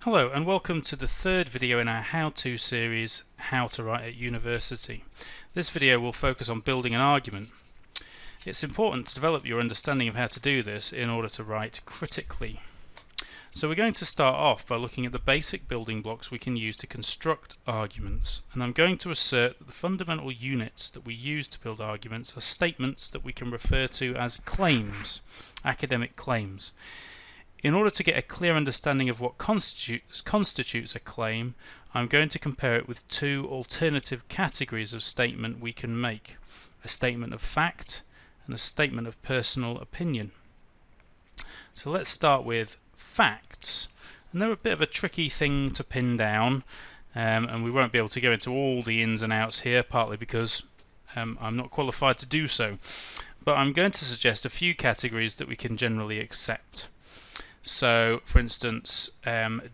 Hello and welcome to the third video in our how-to series, How to Write at University. This video will focus on building an argument. It's important to develop your understanding of how to do this in order to write critically. So we're going to start off by looking at the basic building blocks we can use to construct arguments, and I'm going to assert that the fundamental units that we use to build arguments are statements that we can refer to as claims, academic claims. In order to get a clear understanding of what constitutes a claim, I'm going to compare it with two alternative categories of statement we can make: a statement of fact and a statement of personal opinion. So let's start with facts, and they're a bit of a tricky thing to pin down, and we won't be able to go into all the ins and outs here, partly because I'm not qualified to do so, but I'm going to suggest a few categories that we can generally accept. So, for instance,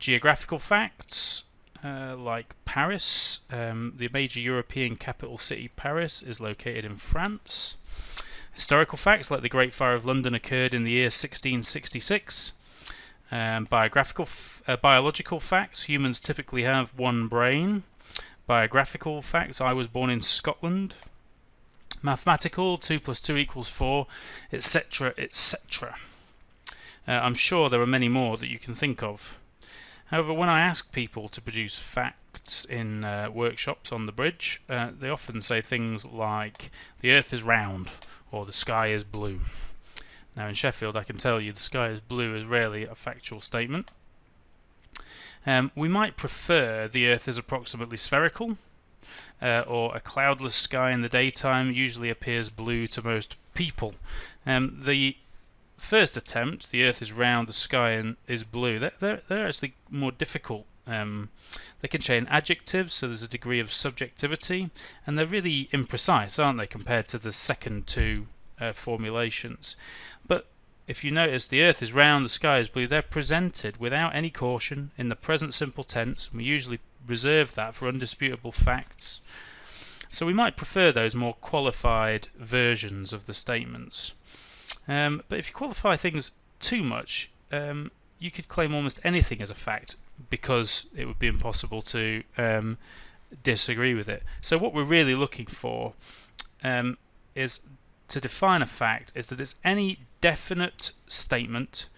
geographical facts, like Paris. The major European capital city, Paris, is located in France. Historical facts, like the Great Fire of London occurred in the year 1666. Biological facts, humans typically have one brain. Biographical facts, I was born in Scotland. Mathematical, 2 + 2 = 4, etc., etc. I'm sure there are many more that you can think of. However, when I ask people to produce facts in workshops on the bridge, they often say things like the earth is round or the sky is blue. Now in Sheffield, I can tell you the sky is blue is rarely a factual statement. We might prefer the earth is approximately spherical, or a cloudless sky in the daytime usually appears blue to most people. The first attempt, the earth is round, the sky is blue, they're actually more difficult. They contain adjectives, so there's a degree of subjectivity, and they're really imprecise, aren't they, compared to the second two formulations. But if you notice, the earth is round, the sky is blue, they're presented without any caution in the present simple tense, and we usually reserve that for undisputable facts. So we might prefer those more qualified versions of the statements. But if you qualify things too much, you could claim almost anything as a fact, because it would be impossible to disagree with it. So what we're really looking for is to define a fact is that it's any definite statement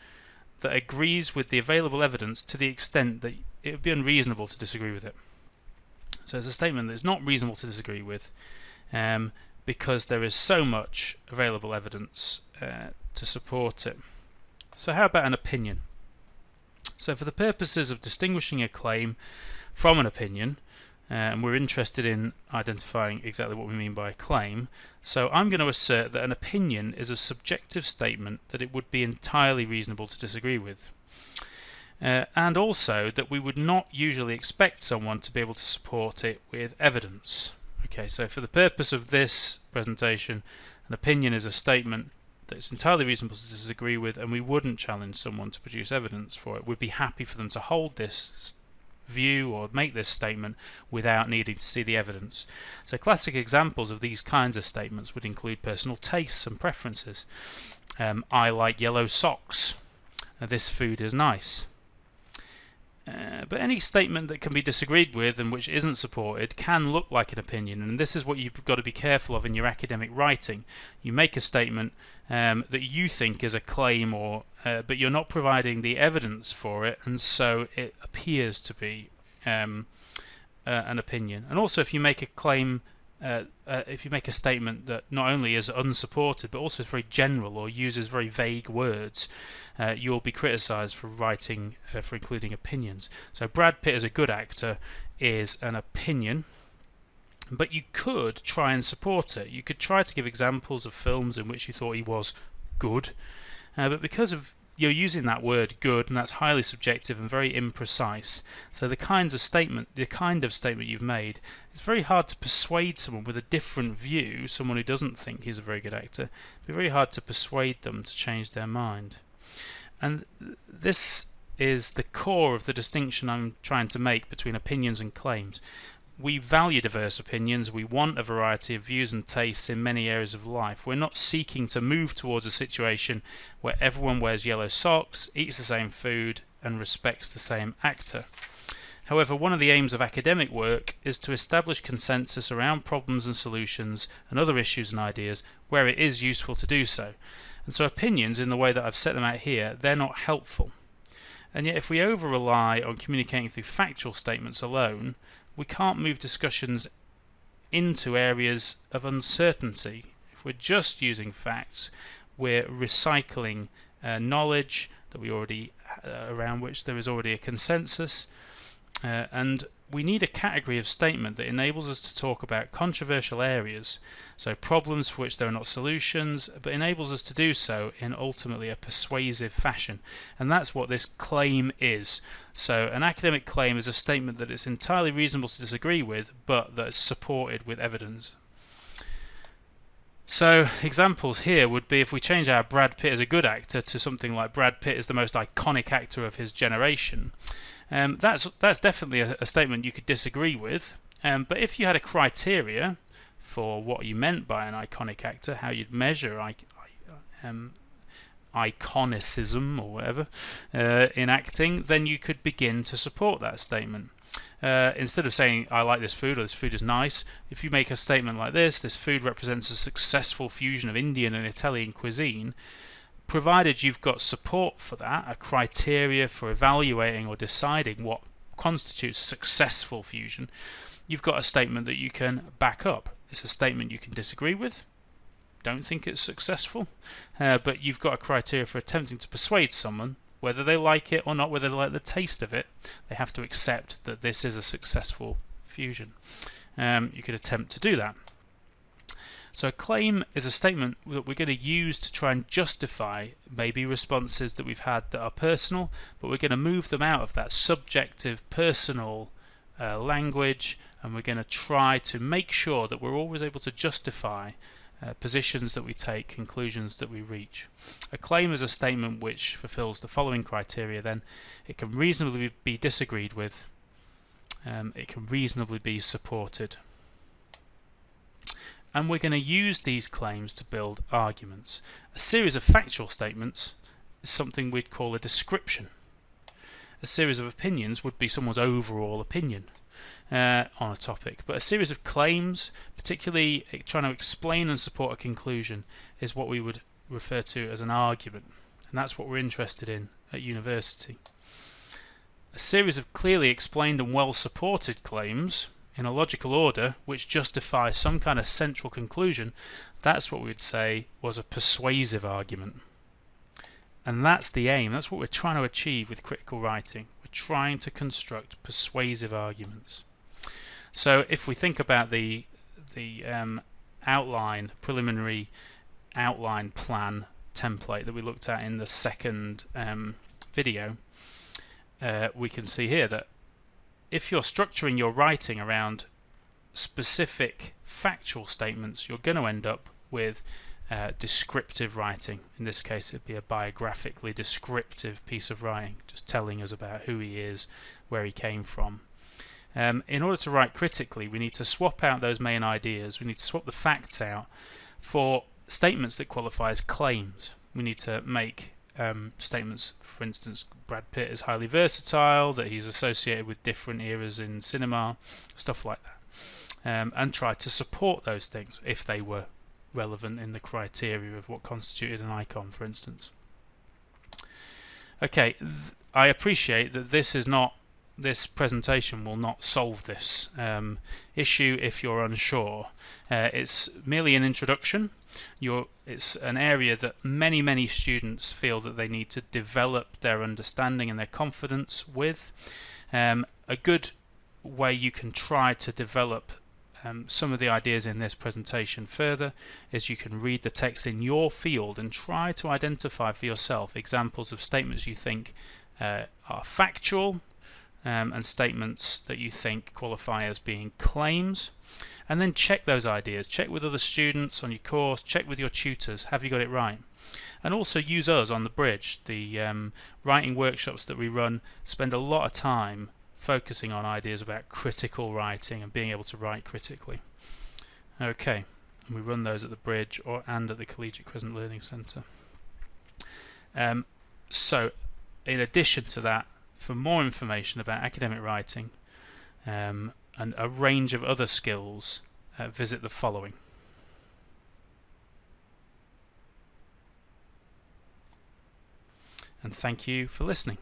that agrees with the available evidence to the extent that it would be unreasonable to disagree with it. So it's a statement that is not reasonable to disagree with, because there is so much available evidence to support it. So how about an opinion? So for the purposes of distinguishing a claim from an opinion, and we're interested in identifying exactly what we mean by a claim, so I'm going to assert that an opinion is a subjective statement that it would be entirely reasonable to disagree with. And also that we would not usually expect someone to be able to support it with evidence. Okay, so for the purpose of this presentation, an opinion is a statement that it's entirely reasonable to disagree with, and we wouldn't challenge someone to produce evidence for it. We'd be happy for them to hold this view or make this statement without needing to see the evidence. So classic examples of these kinds of statements would include personal tastes and preferences. I like yellow socks. This food is nice. But any statement that can be disagreed with and which isn't supported can look like an opinion, and this is what you've got to be careful of in your academic writing. You make a statement that you think is a claim, but you're not providing the evidence for it, and so it appears to be an opinion. And also, if you make a claim, if you make a statement that not only is unsupported but also is very general or uses very vague words, you'll be criticised for including opinions. So Brad Pitt as a good actor is an opinion, but you could try and support it. You could try to give examples of films in which you thought he was good, but because of you're using that word good, and that's highly subjective and very imprecise. So the kind of statement you've made, it's very hard to persuade someone with a different view, someone who doesn't think he's a very good actor. It'd be very hard to persuade them to change their mind. And this is the core of the distinction I'm trying to make between opinions and claims. We value diverse opinions, we want a variety of views and tastes in many areas of life. We're not seeking to move towards a situation where everyone wears yellow socks, eats the same food, and respects the same actor. However, one of the aims of academic work is to establish consensus around problems and solutions and other issues and ideas where it is useful to do so. And so opinions, in the way that I've set them out here, they're not helpful. And yet if we over-rely on communicating through factual statements alone, we can't move discussions into areas of uncertainty. If we're just using facts, we're recycling knowledge that we already around which there is already a consensus, and we need a category of statement that enables us to talk about controversial areas, so problems for which there are not solutions, but enables us to do so in ultimately a persuasive fashion. And that's what this claim is. So an academic claim is a statement that it's entirely reasonable to disagree with, but that is supported with evidence. So examples here would be if we change our Brad Pitt as a good actor to something like Brad Pitt is the most iconic actor of his generation. That's definitely a statement you could disagree with, but if you had a criteria for what you meant by an iconic actor, how you'd measure iconicism or whatever in acting, then you could begin to support that statement. Instead of saying I like this food or this food is nice, if you make a statement like this food represents a successful fusion of Indian and Italian cuisine, provided you've got support for that, a criteria for evaluating or deciding what constitutes successful fusion, you've got a statement that you can back up. It's a statement you can disagree with, don't think it's successful, but you've got a criteria for attempting to persuade someone, whether they like it or not, whether they like the taste of it, they have to accept that this is a successful fusion. You could attempt to do that. So a claim is a statement that we're going to use to try and justify maybe responses that we've had that are personal, but we're going to move them out of that subjective, personal language, and we're going to try to make sure that we're always able to justify positions that we take, conclusions that we reach. A claim is a statement which fulfills the following criteria then. It can reasonably be disagreed with, it can reasonably be supported. And we're going to use these claims to build arguments. A series of factual statements is something we'd call a description. A series of opinions would be someone's overall opinion on a topic. But a series of claims, particularly trying to explain and support a conclusion, is what we would refer to as an argument. And that's what we're interested in at university. A series of clearly explained and well supported claims in a logical order which justify some kind of central conclusion, that's what we'd say was a persuasive argument. And that's the aim, that's what we're trying to achieve with critical writing. We're trying to construct persuasive arguments. So if we think about the preliminary outline plan template that we looked at in the second video, we can see here that if you're structuring your writing around specific factual statements, you're going to end up with descriptive writing. In this case, it'd be a biographically descriptive piece of writing, just telling us about who he is, where he came from. In order to write critically, we need to swap out those main ideas. We need to swap the facts out for statements that qualify as claims. We need to make statements, for instance, Brad Pitt is highly versatile, that he's associated with different eras in cinema, stuff like that, and try to support those things if they were relevant in the criteria of what constituted an icon, for instance. Okay, I appreciate that this presentation will not solve this issue if you're unsure. It's merely an introduction. It's an area that many students feel that they need to develop their understanding and their confidence with. A good way you can try to develop some of the ideas in this presentation further is you can read the text in your field and try to identify for yourself examples of statements you think are factual, and statements that you think qualify as being claims, and then check those ideas. Check with other students on your course, check with your tutors, have you got it right? And also use us on the bridge. The writing workshops that we run spend a lot of time focusing on ideas about critical writing and being able to write critically. Okay, and we run those at the bridge and at the Collegiate Crescent Learning Centre. So in addition to that, For more information about academic writing and a range of other skills, visit the following. And thank you for listening.